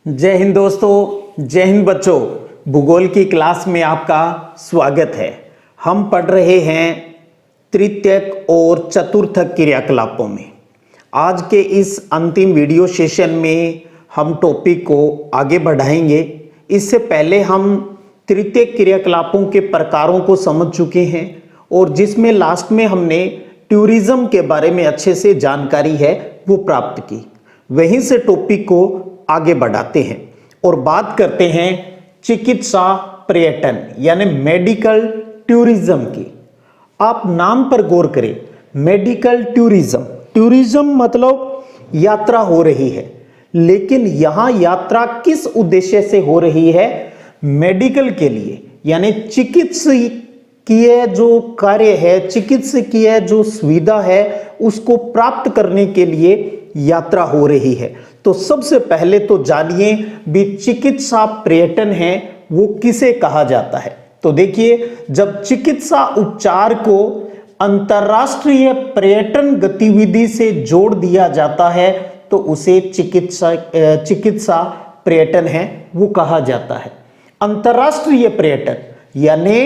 जय हिंद दोस्तों, जय हिंद बच्चों। भूगोल की क्लास में आपका स्वागत है। हम पढ़ रहे हैं तृतीयक और चतुर्थक क्रियाकलापों में। आज के इस अंतिम वीडियो सेशन में हम टॉपिक को आगे बढ़ाएंगे। इससे पहले हम तृतीयक क्रियाकलापों के प्रकारों को समझ चुके हैं और जिसमें लास्ट में हमने टूरिज्म के बारे में अच्छे से जानकारी है वो प्राप्त की। वहीं से टॉपिक को आगे बढ़ाते हैं और बात करते हैं चिकित्सा पर्यटन यानी मेडिकल टूरिज्म की। आप नाम पर गौर करें, मेडिकल टूरिज्म। टूरिज्म मतलब यात्रा हो रही है, लेकिन यहां यात्रा किस उद्देश्य से हो रही है? मेडिकल के लिए, यानी चिकित्सकीय जो कार्य है, चिकित्सकीय जो सुविधा है उसको प्राप्त करने के लिए यात्रा हो रही है। तो सबसे पहले तो जानिए भी चिकित्सा पर्यटन है वो किसे कहा जाता है। तो देखिए, जब चिकित्सा उपचार को अंतरराष्ट्रीय पर्यटन गतिविधि से जोड़ दिया जाता है तो उसे चिकित्सा पर्यटन है वो कहा जाता है। अंतरराष्ट्रीय पर्यटन यानी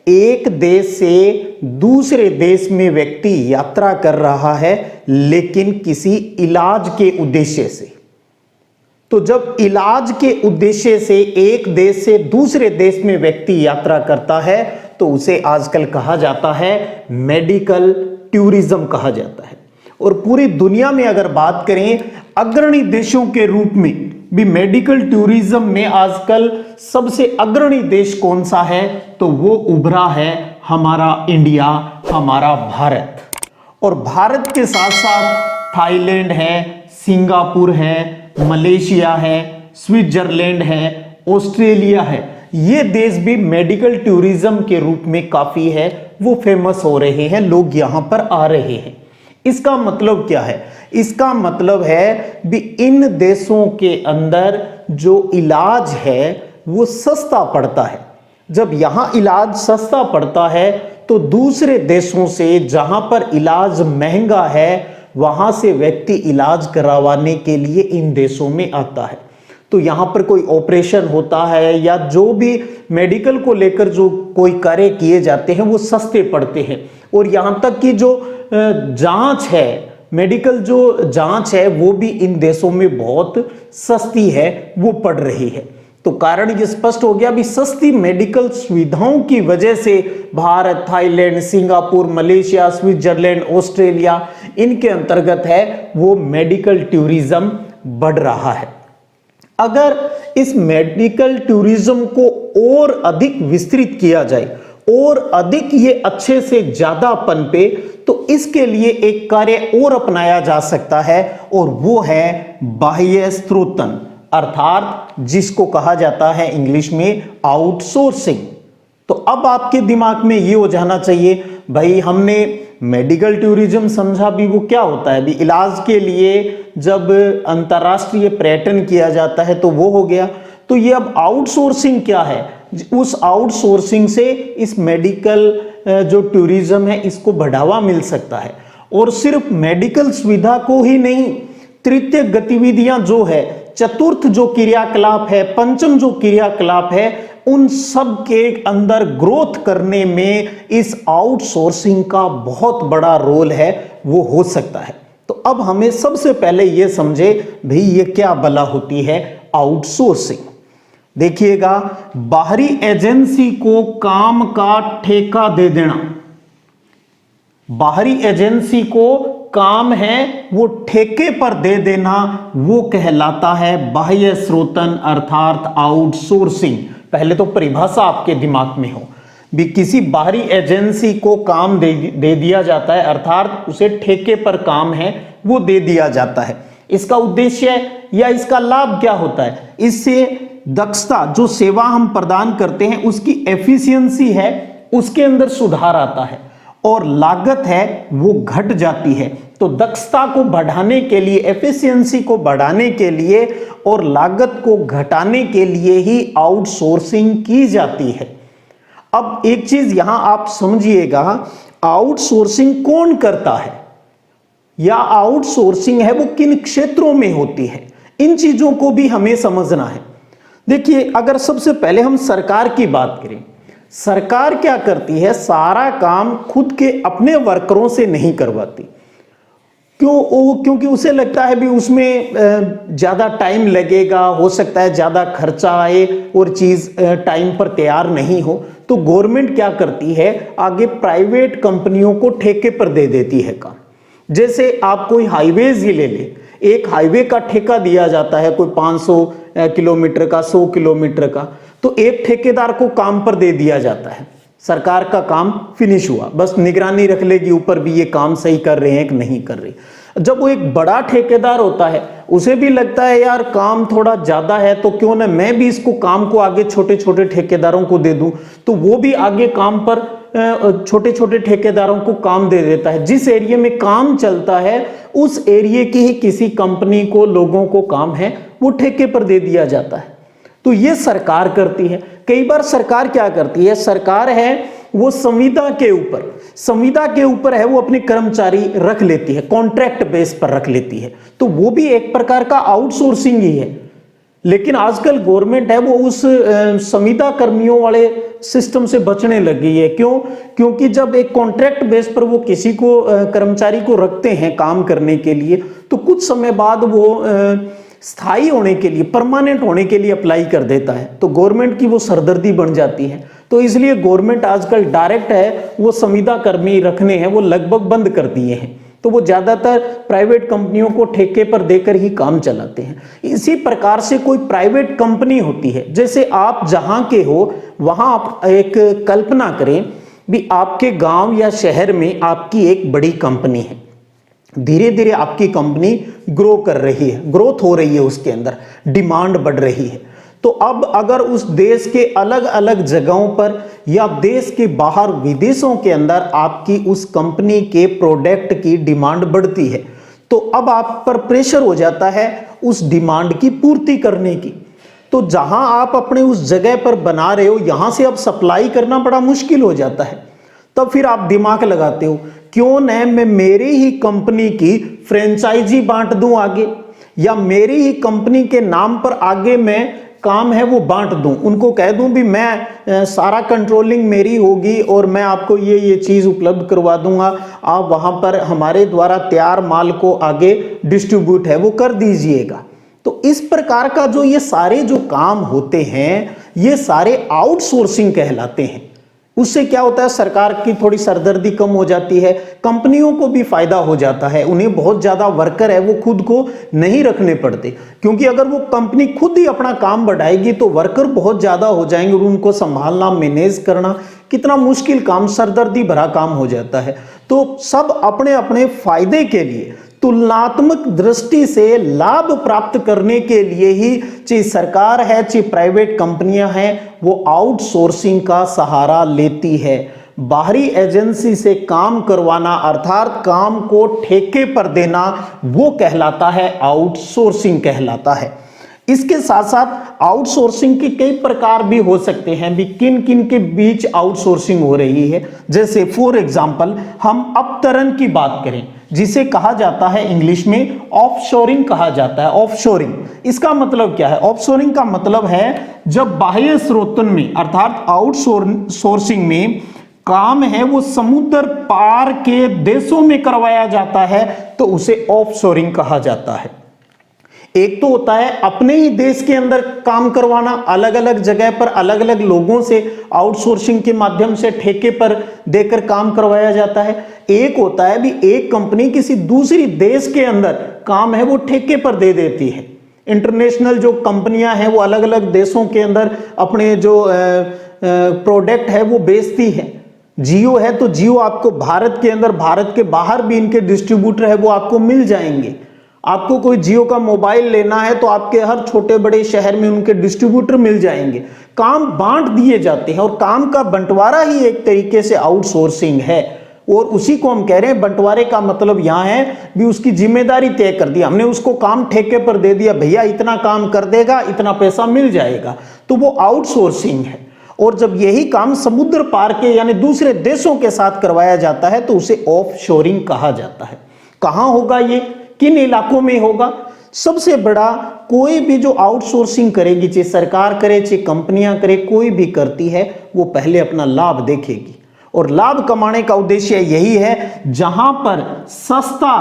एक देश से दूसरे देश में व्यक्ति यात्रा कर रहा है लेकिन किसी इलाज के उद्देश्य से। तो जब इलाज के उद्देश्य से एक देश से दूसरे देश में व्यक्ति यात्रा करता है तो उसे आजकल कहा जाता है मेडिकल टूरिज्म कहा जाता है। और पूरी दुनिया में अगर बात करें, अग्रणी देशों के रूप में भी मेडिकल टूरिज्म में आजकल सबसे अग्रणी देश कौन सा है? तो वो उभरा है हमारा इंडिया, हमारा भारत। और भारत के साथ साथ थाईलैंड है, सिंगापुर है, मलेशिया है, स्विट्जरलैंड है, ऑस्ट्रेलिया है। ये देश भी मेडिकल टूरिज्म के रूप में काफी है वो फेमस हो रहे हैं, लोग यहां पर आ रहे हैं। इसका मतलब क्या है? इसका मतलब है भी इन देशों के अंदर जो इलाज है वो सस्ता पड़ता है। जब यहां इलाज सस्ता पड़ता है तो दूसरे देशों से जहां पर इलाज महंगा है वहां से व्यक्ति इलाज करवाने के लिए इन देशों में आता है। तो यहां पर कोई ऑपरेशन होता है या जो भी मेडिकल को लेकर जो कोई कार्य किए जाते हैं वो सस्ते पड़ते हैं। और यहां तक कि जो जांच है, मेडिकल जो जांच है वो भी इन देशों में बहुत सस्ती है वो पड़ रही है। तो कारण ये स्पष्ट हो गया भी सस्ती मेडिकल सुविधाओं की वजह से Bharat, Thailand, Singapore, Malaysia, Switzerland, Australia इनके अंतर्गत है वो मेडिकल टूरिज्म बढ़ रहा है। अगर इस मेडिकल टूरिज्म को और अधिक विस्तृत किया जाए और अधिक ये अच्छे से ज्यादा पनपे तो इसके लिए एक कार्य और अपनाया जा सकता है और वो है बाह्य स्रोतन, अर्थात जिसको कहा जाता है इंग्लिश में आउटसोर्सिंग। तो अब आपके दिमाग में ये हो जाना चाहिए, भाई हमने मेडिकल टूरिज्म समझा भी वो क्या होता है? भी इलाज के लिए जब अंतरराष्ट्रीय पर्यटन किया जाता है तो वो हो गया। तो ये अब आउटसोर्सिंग क्या है? उस आउटसोर्सिंग से इस मेडिकल जो टूरिज्म है इसको बढ़ावा मिल सकता है। और सिर्फ मेडिकल सुविधा को ही नहीं, तृतीय गतिविधियां जो है, चतुर्थ जो क्रियाकलाप है, पंचम जो क्रियाकलाप है, उन सब के अंदर ग्रोथ करने में इस आउटसोर्सिंग का बहुत बड़ा रोल है वो हो सकता है। तो अब हमें सबसे पहले ये समझे भाई ये क्या बला होती है आउटसोर्सिंग। देखिएगा, बाहरी एजेंसी को काम का ठेका दे देना, बाहरी एजेंसी को काम है वो ठेके पर दे देना, वो कहलाता है बाह्य स्रोतन अर्थात आउटसोर्सिंग। पहले तो परिभाषा आपके दिमाग में हो भी किसी बाहरी एजेंसी को काम दे दिया जाता है, अर्थात उसे ठेके पर काम है वो दे दिया जाता है। इसका उद्देश्य या इसका लाभ क्या होता है? इससे दक्षता, जो सेवा हम प्रदान करते हैं उसकी एफिशिएंसी है उसके अंदर सुधार आता है और लागत है वो घट जाती है। तो दक्षता को बढ़ाने के लिए, एफिशिएंसी को बढ़ाने के लिए और लागत को घटाने के लिए ही आउटसोर्सिंग की जाती है। अब एक चीज यहां आप समझिएगा, आउटसोर्सिंग कौन करता है या आउटसोर्सिंग है वो किन क्षेत्रों में होती है? इन चीजों को भी हमें समझना है। देखिए, अगर सबसे पहले हम सरकार की बात करें, सरकार क्या करती है, सारा काम खुद के अपने वर्करों से नहीं करवाती। क्योंकि उसे लगता है भी उसमें ज़्यादा टाइम लगेगा, हो सकता है ज़्यादा खर्चा आए और चीज़ टाइम पर तैयार नहीं हो। तो गवर्नमेंट क्या करती है, आगे प्राइवेट कंपनियों को ठेके पर दे देती है काम। जैसे आप कोई हाईवेज ही ले ले, एक हाईवे का ठेका दिया जाता है, कोई 500 किलोमीटर का, 100 किलोमीटर का, तो एक ठेकेदार को काम पर दे दिया जाता है। सरकार का काम फिनिश हुआ, बस निगरानी रख लेगी ऊपर भी ये काम सही कर रहे हैं कि नहीं कर रहे। जब वो एक बड़ा ठेकेदार होता है, उसे भी लगता है यार काम थोड़ा ज्यादा है, तो क्यों ना मैं भी इसको काम को आगे छोटे छोटे ठेकेदारों को दे दूं। तो वो भी आगे काम पर छोटे छोटे ठेकेदारों को काम दे देता है। जिस एरिया में काम चलता है उस एरिया की ही किसी कंपनी को, लोगों को काम है, वो ठेके पर दे दिया जाता है। तो ये सरकार करती है। कई बार सरकार क्या करती है, सरकार है वो संविदा के ऊपर है, वो अपने कर्मचारी रख लेती है, कॉन्ट्रैक्ट बेस पर रख लेती है। तो वो भी एक प्रकार का आउटसोर्सिंग ही है। लेकिन आजकल गवर्नमेंट है वो उस संविदा कर्मियों वाले सिस्टम से बचने लगी है। क्यों? क्योंकि जब एक कॉन्ट्रैक्ट बेस पर वो किसी को कर्मचारी को रखते हैं काम करने के लिए, तो कुछ समय बाद वो स्थायी होने के लिए, परमानेंट होने के लिए अप्लाई कर देता है। तो गवर्नमेंट की वो सरदर्दी बन जाती है। तो इसलिए गवर्नमेंट आजकल डायरेक्ट है वो संविदा कर्मी रखने हैं वो लगभग बंद कर दिए हैं। तो वो ज्यादातर प्राइवेट कंपनियों को ठेके पर देकर ही काम चलाते हैं। इसी प्रकार से कोई प्राइवेट कंपनी होती है, जैसे आप जहां के हो वहां आप एक कल्पना करें भी आपके गांव या शहर में आपकी एक बड़ी कंपनी है। धीरे धीरे आपकी कंपनी ग्रो कर रही है, ग्रोथ हो रही है, उसके अंदर डिमांड बढ़ रही है। तो अब अगर उस देश के अलग अलग जगहों पर या देश के बाहर विदेशों के अंदर आपकी उस कंपनी के प्रोडक्ट की डिमांड बढ़ती है, तो अब आप पर प्रेशर हो जाता है उस डिमांड की पूर्ति करने की। तो जहां आप अपने उस जगह पर बना रहे हो, यहां से अब सप्लाई करना बड़ा मुश्किल हो जाता है। तब फिर आप दिमाग लगाते हो, क्यों न मैं मेरी ही कंपनी की फ्रेंचाइजी बांट दूं आगे, या मेरी ही कंपनी के नाम पर आगे मैं काम है वो बांट दूं। उनको कह दूं भी मैं सारा कंट्रोलिंग मेरी होगी और मैं आपको ये चीज उपलब्ध करवा दूंगा, आप वहां पर हमारे द्वारा तैयार माल को आगे डिस्ट्रीब्यूट है वो कर दीजिएगा। तो इस प्रकार का जो ये सारे जो काम होते हैं, ये सारे आउटसोर्सिंग कहलाते हैं। उससे क्या होता है, सरकार की थोड़ी सरदर्दी कम हो जाती है, कंपनियों को भी फायदा हो जाता है, उन्हें बहुत ज्यादा वर्कर है वो खुद को नहीं रखने पड़ते। क्योंकि अगर वो कंपनी खुद ही अपना काम बढ़ाएगी तो वर्कर बहुत ज्यादा हो जाएंगे और उनको संभालना, मैनेज करना कितना मुश्किल काम, सरदर्दी भरा काम हो जाता है। तो सब अपने अपने फायदे के लिए, तुलनात्मक दृष्टि से लाभ प्राप्त करने के लिए ही, चाहे सरकार है चाहे प्राइवेट कंपनियां हैं, वो आउटसोर्सिंग का सहारा लेती है। बाहरी एजेंसी से काम करवाना अर्थात काम को ठेके पर देना, वो कहलाता है आउटसोर्सिंग कहलाता है। इसके साथ साथ आउटसोर्सिंग के कई प्रकार भी हो सकते हैं भी, किन किन के बीच आउटसोर्सिंग हो रही है। जैसे फॉर एग्जांपल हम अवतरण की बात करें, जिसे कहा जाता है इंग्लिश में ऑफशोरिंग कहा जाता है। ऑफशोरिंग इसका मतलब क्या है? ऑफशोरिंग का मतलब है जब बाह्य स्रोतन में अर्थात आउटसोर्सिंग में काम है वो समुद्र पार के देशों में करवाया जाता है, तो उसे ऑफशोरिंग कहा जाता है। एक तो होता है अपने ही देश के अंदर काम करवाना, अलग अलग जगह पर अलग अलग लोगों से आउटसोर्सिंग के माध्यम से ठेके पर देकर काम करवाया जाता है। एक होता है भी एक कंपनी किसी दूसरी देश के अंदर काम है वो ठेके पर दे देती है। इंटरनेशनल जो कंपनियां हैं वो अलग अलग देशों के अंदर अपने जो प्रोडक्ट है वो बेचती है। जियो है तो जियो आपको भारत के अंदर, भारत के बाहर भी इनके डिस्ट्रीब्यूटर है वो आपको मिल जाएंगे। आपको कोई जियो का मोबाइल लेना है तो आपके हर छोटे बड़े शहर में उनके डिस्ट्रीब्यूटर मिल जाएंगे। काम बांट दिए जाते हैं और काम का बंटवारा ही एक तरीके से आउटसोर्सिंग है, और उसी को हम कह रहे हैं बंटवारे का मतलब यहां है भी उसकी जिम्मेदारी तय कर दी, हमने उसको काम ठेके पर दे दिया, भैया इतना काम कर देगा, इतना पैसा मिल जाएगा, तो वो आउटसोर्सिंग है। और जब यही काम समुद्र पार के यानी दूसरे देशों के साथ करवाया जाता है तो उसे ऑफशोरिंग कहा जाता है। कहां होगा ये, किन इलाकों में होगा? सबसे बड़ा, कोई भी जो आउटसोर्सिंग करेगी, चाहे सरकार करे चाहे कंपनियां करे, कोई भी करती है, वो पहले अपना लाभ देखेगी। और लाभ कमाने का उद्देश्य यही है, जहां पर सस्ता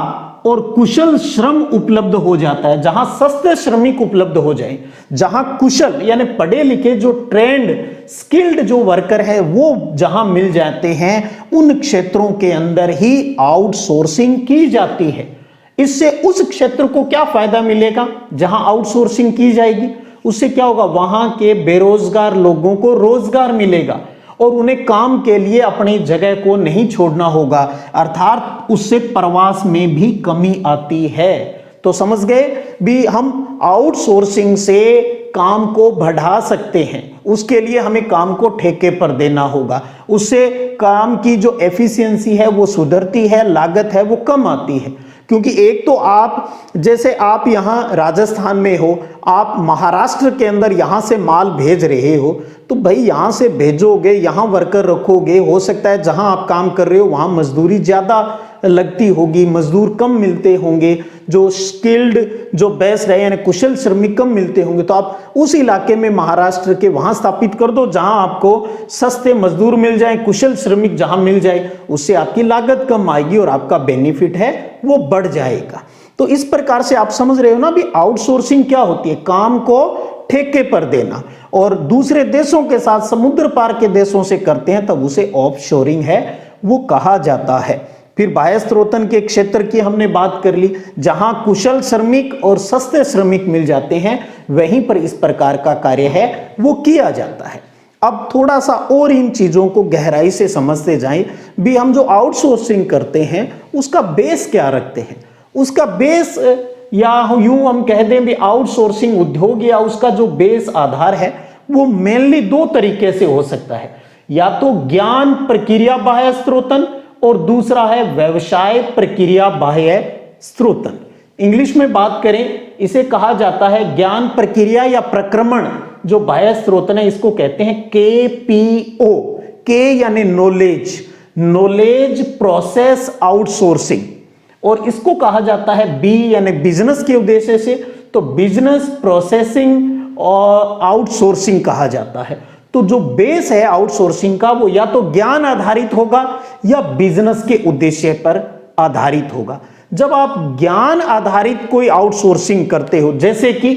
और कुशल श्रम उपलब्ध हो जाता है, जहां सस्ते श्रमिक उपलब्ध हो जाए, जहां कुशल यानी पढ़े लिखे जो ट्रेंड स्किल्ड जो वर्कर है वो जहां मिल जाते हैं, उन क्षेत्रों के अंदर ही आउटसोर्सिंग की जाती है। इससे उस क्षेत्र को क्या फायदा मिलेगा, जहां आउटसोर्सिंग की जाएगी, उससे क्या होगा, वहां के बेरोजगार लोगों को रोजगार मिलेगा और उन्हें काम के लिए अपनी जगह को नहीं छोड़ना होगा, अर्थात उससे प्रवास में भी कमी आती है। तो समझ गए भी, हम आउटसोर्सिंग से काम को बढ़ा सकते हैं, उसके लिए हमें काम को ठेके पर देना होगा, उससे काम की जो एफिशिएंसी है वो सुधरती है, लागत है वो कम आती है। क्योंकि एक तो आप, जैसे आप यहाँ राजस्थान में हो, आप महाराष्ट्र के अंदर यहाँ से माल भेज रहे हो, तो भाई यहाँ से भेजोगे, यहाँ वर्कर रखोगे, हो सकता है जहाँ आप काम कर रहे हो वहाँ मजदूरी ज़्यादा लगती होगी, मजदूर कम मिलते होंगे, जो स्किल्ड जो बेस्ट रहे यानी कुशल श्रमिक कम मिलते होंगे, तो आप उस इलाके में महाराष्ट्र के वहाँ स्थापित कर दो जहाँ आपको सस्ते मजदूर मिल जाए, कुशल श्रमिक जहाँ मिल जाए, उससे आपकी लागत कम आएगी और आपका बेनिफिट है वो बढ़ जाएगा। तो इस प्रकार से आप समझ रहे हो ना भी आउटसोर्सिंग क्या होती है, काम को ठेके पर देना, और दूसरे देशों के साथ समुद्र पार के देशों से करते हैं तब उसे ऑफशोरिंग है वो कहा जाता है। फिर बाह्य स्रोतन के क्षेत्र की हमने बात कर ली, जहां कुशल श्रमिक और सस्ते श्रमिक मिल जाते हैं, वहीं पर इस प्रकार का कार्य है वो किया जाता है। अब थोड़ा सा और इन चीजों को गहराई से समझते जाएं भी, हम जो आउटसोर्सिंग करते हैं उसका बेस क्या रखते हैं, उसका बेस, या यूं हम कह दें भी आउटसोर्सिंग उद्योग या उसका जो बेस आधार है वो मेनली दो तरीके से हो सकता है, या तो ज्ञान प्रक्रिया बाह्य स्रोतन और दूसरा है व्यवसाय प्रक्रिया बाह्य स्रोतन। इंग्लिश में बात करें इसे कहा जाता है ज्ञान प्रक्रिया या प्रक्रमण जो बाह्य स्रोतन है, इसको कहते हैं KPO, के यानी नॉलेज, नॉलेज प्रोसेस आउटसोर्सिंग, और इसको कहा जाता है B यानी बिजनेस के उद्देश्य से तो बिजनेस प्रोसेसिंग और आउटसोर्सिंग कहा जाता है। तो जो बेस है आउटसोर्सिंग का वो या तो ज्ञान आधारित होगा या बिजनेस के उद्देश्य पर आधारित होगा। जब आप ज्ञान आधारित कोई आउटसोर्सिंग करते हो, जैसे कि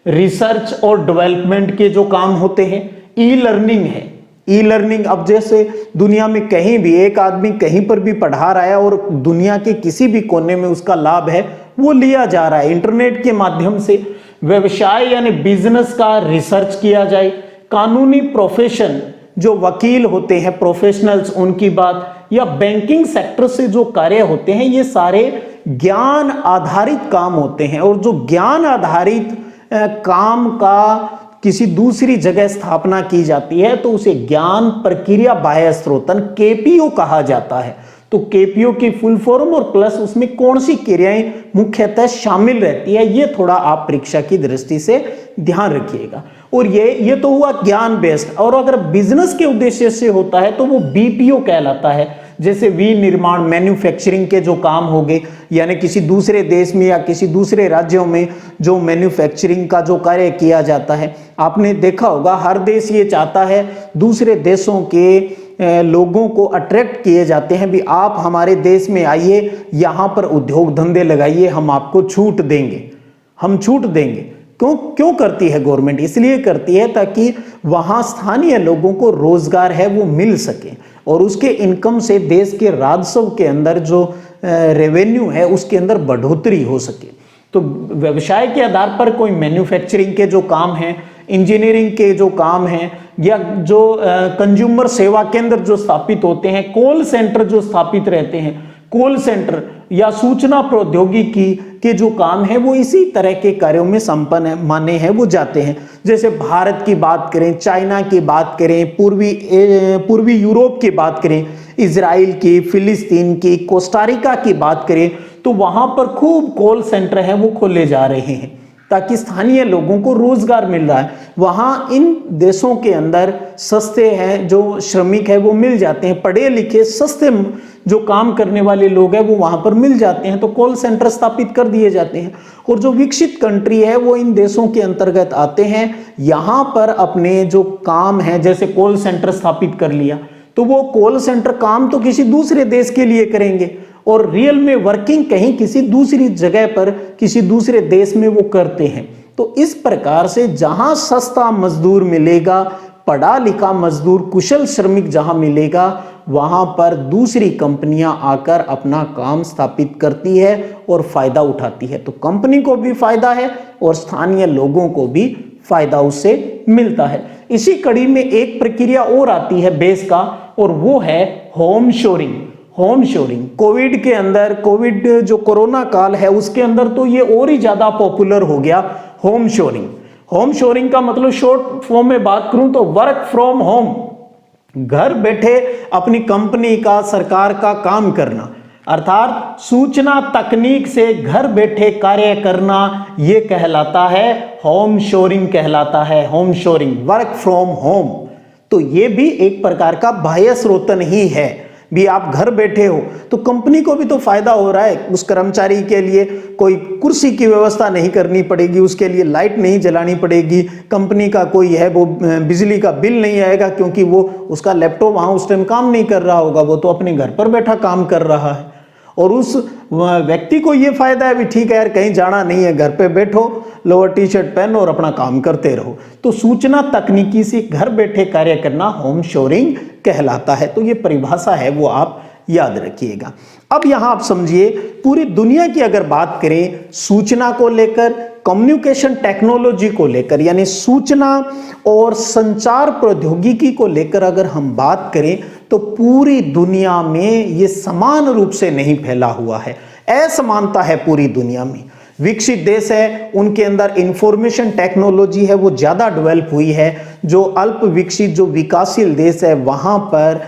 रिसर्च और डेवलपमेंट के जो काम होते हैं, ई लर्निंग है, ई लर्निंग, अब जैसे दुनिया में कहीं भी एक आदमी कहीं पर भी पढ़ा रहा है और दुनिया के किसी भी कोने में उसका लाभ है वो लिया जा रहा है इंटरनेट के माध्यम से। व्यवसाय यानी बिजनेस का रिसर्च किया जाए, कानूनी प्रोफेशन जो वकील होते हैं प्रोफेशनल्स उनकी बात, या बैंकिंग सेक्टर से जो कार्य होते हैं, ये सारे ज्ञान आधारित काम होते हैं। और जो ज्ञान आधारित काम का किसी दूसरी जगह स्थापना की जाती है तो उसे ज्ञान प्रक्रिया बाह्य स्रोतन KPO कहा जाता है। तो KPO की फुल फॉर्म और प्लस उसमें कौन सी क्रियाएं मुख्यतः शामिल रहती है, ये थोड़ा आप परीक्षा की दृष्टि से ध्यान रखिएगा। और ये तो हुआ ज्ञान बेस्ड, और अगर बिजनेस के उद्देश्य से होता है तो वो BPO कहलाता है। जैसे विनिर्माण मैन्युफैक्चरिंग के जो काम हो गए, यानी किसी दूसरे देश में या किसी दूसरे राज्यों में जो मैन्युफैक्चरिंग का जो कार्य किया जाता है, आपने देखा होगा हर देश ये चाहता है दूसरे देशों के लोगों को अट्रैक्ट किए जाते हैं भी आप हमारे देश में आइए, यहाँ पर उद्योग धंधे लगाइए, हम आपको छूट देंगे, हम छूट देंगे। क्यों करती है गवर्नमेंट? इसलिए करती है ताकि वहाँ स्थानीय लोगों को रोजगार है वो मिल सके और उसके इनकम से देश के राजस्व के अंदर जो रेवेन्यू है उसके अंदर बढ़ोतरी हो सके। तो व्यवसाय के आधार पर कोई मैन्युफैक्चरिंग के जो काम हैं, इंजीनियरिंग के जो काम हैं, या जो कंज्यूमर सेवा केंद्र जो स्थापित होते हैं, कॉल सेंटर जो स्थापित रहते हैं, कॉल सेंटर या सूचना प्रौद्योगिकी के जो काम है वो इसी तरह के कार्यों में संपन्न माने हैं वो जाते हैं। जैसे भारत की बात करें, चाइना की बात करें, पूर्वी यूरोप की बात करें, इजराइल की, फिलिस्तीन की, कोस्टारिका की बात करें, तो वहां पर खूब कॉल सेंटर हैं वो खोले जा रहे हैं। ताकि स्थानीय लोगों को रोजगार मिल रहा है। वहाँ इन देशों के अंदर सस्ते हैं जो श्रमिक है वो मिल जाते हैं, पढ़े लिखे सस्ते जो काम करने वाले लोग हैं वो वहाँ पर मिल जाते हैं, तो कॉल सेंटर स्थापित कर दिए जाते हैं। और जो विकसित कंट्री है वो इन देशों के अंतर्गत आते हैं, यहाँ पर अपने जो काम है जैसे कॉल सेंटर स्थापित कर लिया, तो वो कॉल सेंटर काम तो किसी दूसरे देश के लिए करेंगे और रियल में वर्किंग कहीं किसी दूसरी जगह पर किसी दूसरे देश में वो करते हैं। तो इस प्रकार से जहां सस्ता मजदूर मिलेगा, पढ़ा लिखा मजदूर, कुशल श्रमिक जहां मिलेगा, वहां पर दूसरी कंपनियां आकर अपना काम स्थापित करती है और फायदा उठाती है। तो कंपनी को भी फायदा है और स्थानीय लोगों को भी फायदा उससे मिलता है। इसी कड़ी में एक प्रक्रिया और आती है बेस का, और वो है home shoring. Home shoring Covid के अंदर, कोविड जो कोरोना काल है उसके अंदर तो ये और ही ज्यादा पॉपुलर हो गया होम शोरिंग। होम शोरिंग का मतलब शॉर्ट फॉर्म में बात करूं तो वर्क फ्रॉम होम, घर बैठे अपनी कंपनी का, सरकार का काम करना, अर्थात सूचना तकनीक से घर बैठे कार्य करना, यह कहलाता है होम शोरिंग कहलाता है। Home shoring, work from home. तो यह भी एक प्रकार का बाह्य स्रोतन ही है, भी आप घर बैठे हो तो कंपनी को भी तो फायदा हो रहा है। उस कर्मचारी के लिए कोई कुर्सी की व्यवस्था नहीं करनी पड़ेगी, उसके लिए लाइट नहीं जलानी पड़ेगी, कंपनी का कोई है वो बिजली का बिल नहीं आएगा, क्योंकि वो उसका लैपटॉप वहां उस टाइम काम नहीं कर रहा होगा, वो तो अपने घर पर बैठा काम कर रहा है। और उस व्यक्ति को ये फायदा है भी ठीक है यार, कहीं जाना नहीं है, घर पे बैठो, लोअर टी शर्ट पहनो और अपना काम करते रहो। तो सूचना तकनीकी से घर बैठे कार्य करना होम शोरिंग कहलाता है। तो ये परिभाषा है वो आप याद रखिएगा। अब यहां आप समझिए, पूरी दुनिया की अगर बात करें सूचना को लेकर, कम्युनिकेशन टेक्नोलॉजी को लेकर, यानी सूचना और संचार प्रौद्योगिकी को लेकर अगर हम बात करें तो पूरी दुनिया में ये समान रूप से नहीं फैला हुआ है, असमानता है पूरी दुनिया में। विकसित देश है उनके अंदर इंफॉर्मेशन टेक्नोलॉजी है वो ज़्यादा डेवलप हुई है, जो अल्प विकसित जो विकासशील देश है वहाँ पर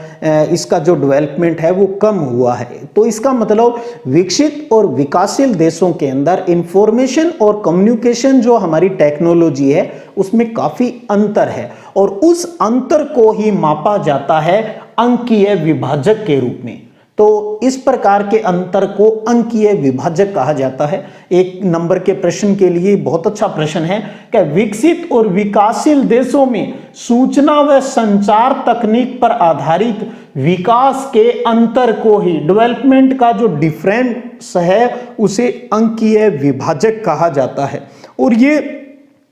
इसका जो डेवलपमेंट है वो कम हुआ है। तो इसका मतलब विकसित और विकासशील देशों के अंदर इंफॉर्मेशन और कम्युनिकेशन जो हमारी टेक्नोलॉजी है उसमें काफ़ी अंतर है, और उस अंतर को ही मापा जाता है अंकीय विभाजक के रूप में। तो इस प्रकार के अंतर को अंकीय विभाजक कहा जाता है। एक नंबर के प्रश्न के लिए बहुत अच्छा प्रश्न है कि विकसित और विकासशील देशों में सूचना व संचार तकनीक पर आधारित विकास के अंतर को ही, डेवलपमेंट का जो डिफरेंस है उसे अंकीय विभाजक कहा जाता है। और ये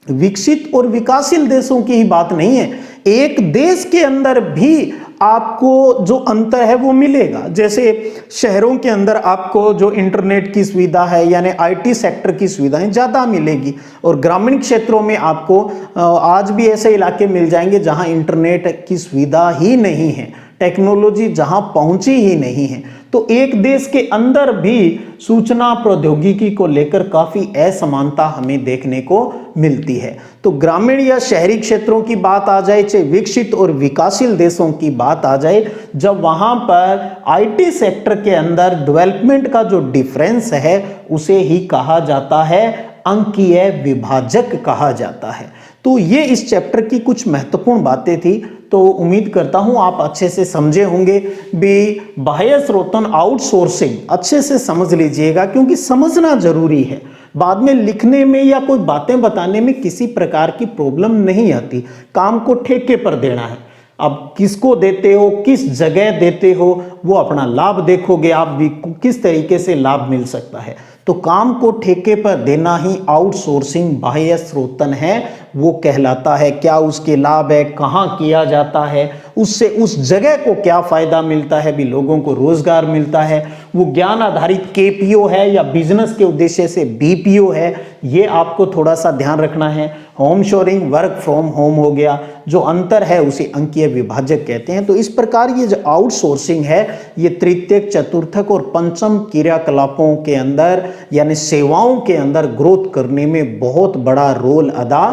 विकसित और विकासशील देशों की ही बात नहीं है, एक देश के अंदर भी आपको जो अंतर है वो मिलेगा। जैसे शहरों के अंदर आपको जो इंटरनेट की सुविधा है यानी आईटी सेक्टर की सुविधाएं ज़्यादा मिलेगी, और ग्रामीण क्षेत्रों में आपको आज भी ऐसे इलाके मिल जाएंगे जहां इंटरनेट की सुविधा ही नहीं है, टेक्नोलॉजी जहां पहुंची ही नहीं है। तो एक देश के अंदर भी सूचना प्रौद्योगिकी को लेकर काफ़ी असमानता हमें देखने को मिलती है। तो ग्रामीण या शहरी क्षेत्रों की बात आ जाए, चाहे विकसित और विकासशील देशों की बात आ जाए, जब वहां पर आईटी सेक्टर के अंदर डेवलपमेंट का जो डिफरेंस है उसे ही कहा जाता है अंकीय विभाजक कहा जाता है। तो ये इस चैप्टर की कुछ महत्वपूर्ण बातें थी। तो उम्मीद करता हूं आप अच्छे से समझे होंगे भी। बाह्य स्रोतन आउटसोर्सिंग अच्छे से समझ लीजिएगा, क्योंकि समझना जरूरी है। बाद में लिखने में या कोई बातें बताने में किसी प्रकार की प्रॉब्लम नहीं आती। काम को ठेके पर देना है, अब किसको देते हो, किस जगह देते हो, वो अपना लाभ देखोगे आप भी, किस तरीके से लाभ मिल सकता है। तो काम को ठेके पर देना ही आउटसोर्सिंग बाह्य स्रोतन है वो कहलाता है। क्या उसके लाभ है, कहाँ किया जाता है, उससे उस जगह को क्या फायदा मिलता है, भी लोगों को रोजगार मिलता है, वो ज्ञान आधारित केपीओ है या बिजनेस के उद्देश्य से बीपीओ है, ये आपको थोड़ा सा ध्यान रखना है। Home shoring work from home हो गया, जो अंतर है उसे अंकीय विभाजक कहते हैं। तो इस प्रकार ये जो आउटसोर्सिंग है ये तृतीयक, चतुर्थक और पंचम क्रियाकलापों के अंदर यानी सेवाओं के अंदर ग्रोथ करने में बहुत बड़ा रोल अदा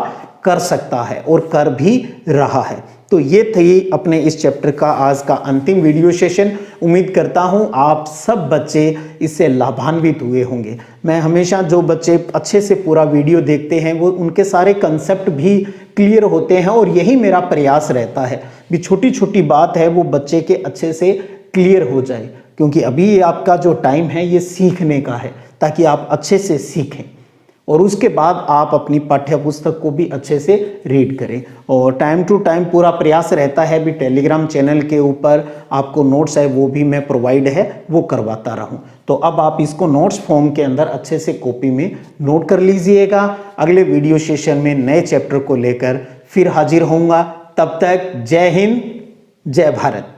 कर सकता है और कर भी रहा है। तो ये थी अपने इस चैप्टर का आज का अंतिम वीडियो सेशन। उम्मीद करता हूँ आप सब बच्चे इससे लाभान्वित हुए होंगे। मैं हमेशा जो बच्चे अच्छे से पूरा वीडियो देखते हैं वो उनके सारे कंसेप्ट भी क्लियर होते हैं, और यही मेरा प्रयास रहता है भी छोटी छोटी बात है वो बच्चे के अच्छे से क्लियर हो जाए, क्योंकि अभी ये आपका जो टाइम है ये सीखने का है, ताकि आप अच्छे से सीखें और उसके बाद आप अपनी पाठ्य पुस्तक को भी अच्छे से रीड करें। और टाइम टू टाइम पूरा प्रयास रहता है भी टेलीग्राम चैनल के ऊपर आपको नोट्स है वो भी मैं प्रोवाइड है वो करवाता रहूं। तो अब आप इसको नोट्स फॉर्म के अंदर अच्छे से कॉपी में नोट कर लीजिएगा। अगले वीडियो सेशन में नए चैप्टर को लेकर फिर हाजिर होऊंगा। तब तक जय हिंद, जय भारत।